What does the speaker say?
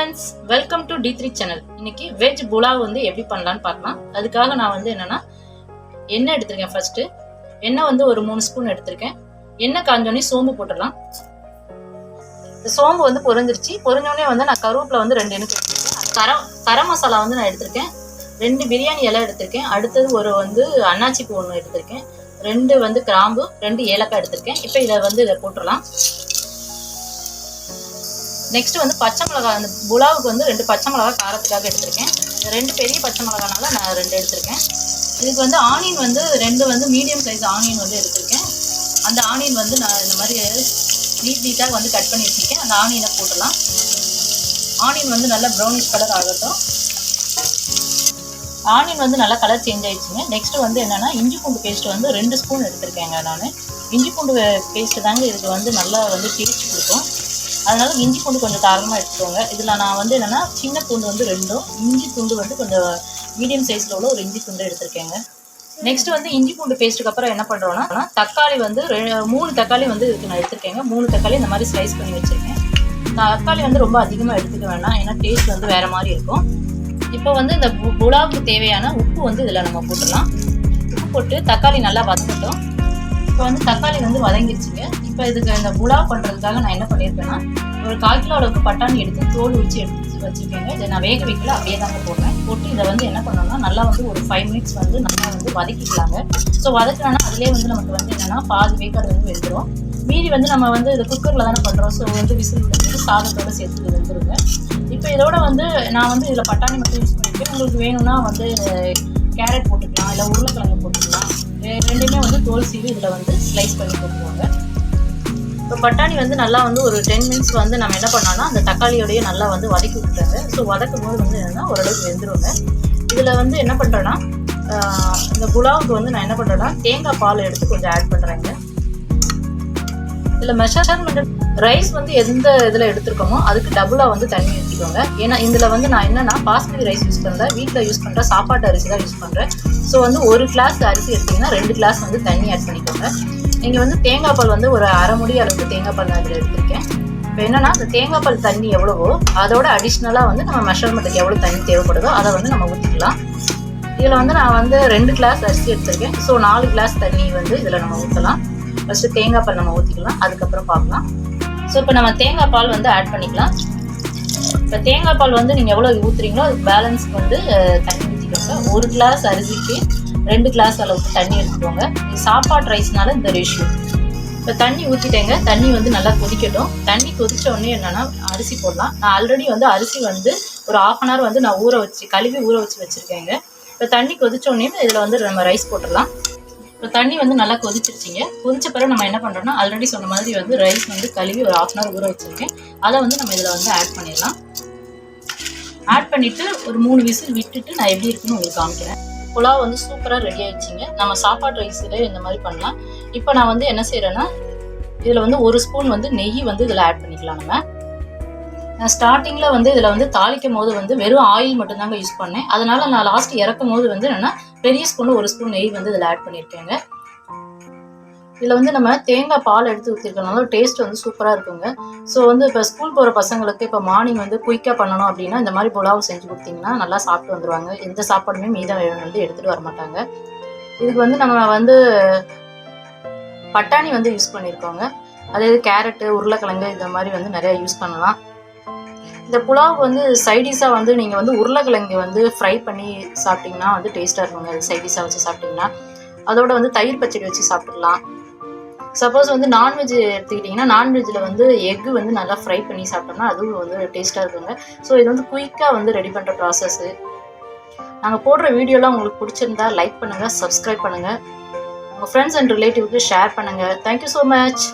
Friends, welcome to D3 channel. இன்னைக்கு veg pulao வந்து எப்படி பண்ணலான்னு பார்க்கலாம். அதுக்காக நான் வந்து என்னன்னா எண்ணெய் எடுத்திருக்கேன். ஃபர்ஸ்ட் எண்ணெய் வந்து ஒரு 3 ஸ்பூன் எடுத்திருக்கேன். எண்ணெய் காஞ்சோடனே சோம்பு போட்டுடலாம். இந்த சோம்பு வந்து பொரிஞ்சோடனே வந்து நான் கருவேப்பிலை வந்து 2 எண்ணெய் எடுத்திருக்கேன். கரம் மசாலா வந்து நான் எடுத்திருக்கேன். 2 பிரியாணி இலை எடுத்திருக்கேன். அடுத்தது ஒரு வந்து அன்னாச்சி பூ 1 எடுத்திருக்கேன். 2 வந்து கிராம்பு, 2 ஏலக்காய் எடுத்திருக்கேன். இப்போ இதை போட்டுடலாம். நெக்ஸ்ட் வந்து பச்சை மிளகாய், அந்த புலாவுக்கு வந்து 2 பச்சை மிளகாய் காரத்துக்காக எடுத்திருக்கேன். 2 பெரிய பச்சை மிளகானால நான் 2 எடுத்திருக்கேன். இதுக்கு வந்து ஆனியன் வந்து 2 வந்து மீடியம் சைஸ் ஆனியன் வந்து எடுத்திருக்கேன். அந்த ஆனியன் வந்து நான் இந்த மாதிரி நீட்டாக வந்து கட் பண்ணி வச்சுருக்கேன். அந்த ஆனியனை போட்டுடலாம். ஆனியன் வந்து நல்லா ப்ரௌனிஷ் கலர் ஆகட்டும். ஆனியன் வந்து நல்லா கலர் சேஞ்ச் ஆயிடுச்சுங்க. நெக்ஸ்ட் வந்து என்னென்னா இஞ்சி பூண்டு பேஸ்ட் வந்து 2 ஸ்பூன் எடுத்திருக்கேங்க. நான் இஞ்சி பூண்டு பேஸ்ட்டு தாங்க இதுக்கு வந்து நல்லா வந்து டேஸ்ட் கொடுக்கும். அதனால இஞ்சி பூண்டு கொஞ்சம் காரமாக எடுத்துக்கோங்க. இதில் நான் வந்து என்னென்னா சின்ன பூண்டு வந்து 2, இஞ்சி பூண்டு வந்து கொஞ்சம் மீடியம் சைஸில் உள்ள ஒரு இஞ்சி பூண்டு எடுத்திருக்கேங்க. நெக்ஸ்ட் வந்து இஞ்சி பூண்டு பேஸ்ட்டுக்கு அப்புறம் என்ன பண்ணுறோன்னா தக்காளி வந்து 3 தக்காளி வந்து இதுக்கு நான் எடுத்திருக்கேங்க. 3 தக்காளி இந்த மாதிரி ஸ்லைஸ் பண்ணி வச்சுருக்கேன். தக்காளி வந்து ரொம்ப அதிகமாக எடுத்துக்க வேண்டாம், ஏன்னா டேஸ்ட் வந்து வேறு மாதிரி இருக்கும். இப்போ வந்து இந்த புலாவுக்கு தேவையான உப்பு வந்து இதில் நம்ம போட்டுடலாம். உப்பு போட்டு தக்காளி நல்லா வதங்கட்டும். இப்போ வந்து தக்காளி வந்து வதங்கிடுச்சுங்க. இப்போ இதுக்கு இந்த புலாவ் பண்ணுறதுக்காக நான் என்ன பண்ணியிருக்கேன்னா ஒரு 1/4 கிலோ அளவுக்கு பட்டாணி எடுத்து தோல் வச்சு எடுத்து வச்சுருக்கேங்க. இதை நான் வேக வைக்கல, அப்படியே தாங்க போடுறேன். போட்டு இதை வந்து என்ன பண்ணோம்னா நல்லா வந்து ஒரு 5 மினிட்ஸ் வந்து நல்லா வந்து வதக்கிக்கலாங்க. ஸோ வதக்கினா அதிலே வந்து நமக்கு வந்து என்னென்னா பாதி வேக்காடு வந்து வெந்துடும். மீதி வந்து நம்ம வந்து இதை குக்கரில் தானே பண்ணுறோம். ஸோ வந்து விசில் வந்து சாதத்தோடு சேர்த்து வெந்துருங்க. இப்போ இதோட வந்து நான் வந்து இதில் பட்டாணி மட்டும் யூஸ் பண்ணியிருக்கேன். உங்களுக்கு வேணும்னா வந்து கேரட் போட்டுக்கலாம், இல்லை உருளைக்கிழங்கு போட்டுக்கலாம். 2மே வந்து தோல் சீவி இதில் வந்து ஸ்லைஸ் பண்ணி போட்டுருவாங்க. இப்போ பட்டாணி வந்து நல்லா வந்து ஒரு 10 மினிட்ஸ் வந்து நம்ம என்ன பண்ணோம்னா அந்த தக்காளியோடையே நல்லா வந்து வதக்கி விட்டுறாங்க. ஸோ வதக்கும் போது வந்து என்னென்னா ஓரளவுக்கு வெந்துருங்க. இதில் வந்து என்ன பண்ணுறேன்னா இந்த புலாவுக்கு வந்து நான் என்ன பண்ணுறேன்னா தேங்காய் பால் எடுத்து கொஞ்சம் ஆட் பண்ணுறேங்க. இதில் மெஷர்மெண்ட் ரைஸ் வந்து எந்த இதில் எடுத்துருக்கோமோ அதுக்கு டபுளாக வந்து தண்ணி ஊற்றிக்கோங்க. ஏன்னா இதில் வந்து நான் என்னென்னா பாஸ்மதி ரைஸ் யூஸ் பண்ணுறேன், வீட்டில் யூஸ் பண்ணுற சாப்பாட்டு அரிசி தான் யூஸ் பண்ணுறேன். ஸோ வந்து 1 கிளாஸ் அரிசி எடுத்திங்கன்னா 2 கிளாஸ் வந்து தண்ணி ஆட் பண்ணிக்கோங்க. நீங்கள் வந்து தேங்காய் பால் வந்து ஒரு அரை முடி அளவுக்கு தேங்காய் பால் நான் இதில் எடுத்திருக்கேன். இப்போ என்னென்னா அந்த தேங்காய் பால் தண்ணி எவ்வளவோ அதோட அடிஷ்னலாக வந்து நம்ம மெஷர்மெண்ட்டுக்கு எவ்வளோ தண்ணி தேவைப்படுதோ அதை வந்து நம்ம ஊற்றிக்கலாம். இதில் வந்து நான் வந்து 2 கிளாஸ் அரிசி எடுத்திருக்கேன். ஸோ 4 கிளாஸ் தண்ணி வந்து இதில் நம்ம ஊற்றலாம். ஃபஸ்ட்டு தேங்காய் பால் நம்ம ஊற்றிக்கலாம், அதுக்கப்புறம் பார்க்கலாம். ஸோ இப்போ நம்ம தேங்காய் பால் வந்து ஆட் பண்ணிக்கலாம். இப்போ தேங்காய் பால் வந்து நீங்கள் எவ்வளோ ஊற்றுறீங்களோ அதுக்கு பேலன்ஸ்க்கு வந்து தண்ணி ஊற்றிக்கோங்க. 1 கிளாஸ் அரிசிக்கு 2 கிளாஸ் அளவுக்கு தண்ணி எடுத்துக்கோங்க. இது சாப்பாட்டு ரைஸ்னால இந்த ரேஷியோ. இப்போ தண்ணி ஊற்றிட்டேங்க. தண்ணி வந்து நல்லா கொதிக்கட்டும். தண்ணி கொதிச்ச உடனே என்னென்னா அரிசி போடலாம். நான் ஆல்ரெடி வந்து அரிசி வந்து ஒரு 1/2 அன் ஹவர் வந்து நான் கழுவி ஊற வச்சு வச்சுருக்கேங்க. இப்போ தண்ணி கொதிச்ச உடனே இதில் வந்து நம்ம ரைஸ் போட்டுடலாம். இப்போ தண்ணி வந்து நல்லா கொதிச்சிருச்சிங்க. கொதிச்ச பிறகு நம்ம என்ன பண்ணுறோம்னா ஆல்ரெடி சொன்ன மாதிரி வந்து ரைஸ் வந்து கழுவி ஒரு 1/2 அன் ஹவர் ஊற வச்சுருக்கேன். அதை வந்து நம்ம இதில் வந்து ஆட் பண்ணிடலாம். ஆட் பண்ணிவிட்டு ஒரு 3 விசில் விட்டுட்டு நான் எப்படி இருக்குன்னு உங்களுக்கு காமிக்கிறேன். புலாவ் வந்து சூப்பராக ரெடி ஆயிடுச்சிங்க. நம்ம சாப்பாட்டு ரைஸில் இந்த மாதிரி பண்ணலாம். இப்போ நான் வந்து என்ன செய்கிறேன்னா இதில் வந்து 1 ஸ்பூன் வந்து நெய் வந்து இதில் ஆட் பண்ணிக்கலாம். நான் ஸ்டார்டிங்கில் வந்து இதில் வந்து தாளிக்கும் போது வந்து வெறும் ஆயில் மட்டும்தாங்க யூஸ் பண்ணேன். அதனால் நான் லாஸ்ட் இறக்கும் போது வந்து என்னென்னா பெரிய ஸ்பூனில் 1 ஸ்பூன் நெய் வந்து இதில் ஆட் பண்ணியிருக்கேங்க. இதில் வந்து நம்ம தேங்காய் பால் எடுத்து ஊற்றிருக்கனால டேஸ்ட் வந்து சூப்பராக இருக்குங்க. ஸோ வந்து இப்போ ஸ்கூல் போகிற பசங்களுக்கு இப்போ மார்னிங் வந்து குயிக்காக பண்ணணும் அப்படின்னா இந்த மாதிரி புலாவ் செஞ்சு கொடுத்தீங்கன்னா நல்லா சாப்பிட்டு வந்துடுவாங்க. எந்த சாப்பாடுமே மீதம் வந்து எடுத்துகிட்டு வர மாட்டாங்க. இதுக்கு வந்து நம்ம வந்து பட்டாணி வந்து யூஸ் பண்ணியிருக்கோங்க. அதாவது கேரட்டு, உருளைக்கிழங்கு இந்த மாதிரி வந்து நிறையா யூஸ் பண்ணலாம். இந்த புலாவுக்கு வந்து சைடிஷாக வந்து நீங்கள் வந்து உருளைக்கிழங்கு வந்து ஃப்ரை பண்ணி சாப்பிட்டிங்கன்னா வந்து டேஸ்ட்டாக இருக்குங்க. அது சைடிஷாக வச்சு சாப்பிட்டிங்கன்னா அதோட வந்து தயிர் பச்சடி வச்சு சாப்பிட்டுக்கலாம். சப்போஸ் வந்து நான்வெஜ் எடுத்துக்கிட்டிங்கன்னா நான்வெஜ்ஜில் வந்து எக்கு வந்து நல்லா ஃப்ரை பண்ணி சாப்பிட்டோம்னா அதுவும் வந்து டேஸ்ட்டாக இருக்குங்க. ஸோ இது வந்து குயிக்காக வந்து ரெடி பண்ணுற ப்ராசஸ்ஸு. நாங்கள் போடுற வீடியோலாம் உங்களுக்கு பிடிச்சிருந்தா லைக் பண்ணுங்கள், சப்ஸ்கிரைப் பண்ணுங்கள், உங்கள் ஃப்ரெண்ட்ஸ் அண்ட் ரிலேட்டிவ்க்கு ஷேர் பண்ணுங்கள். Thank you so much.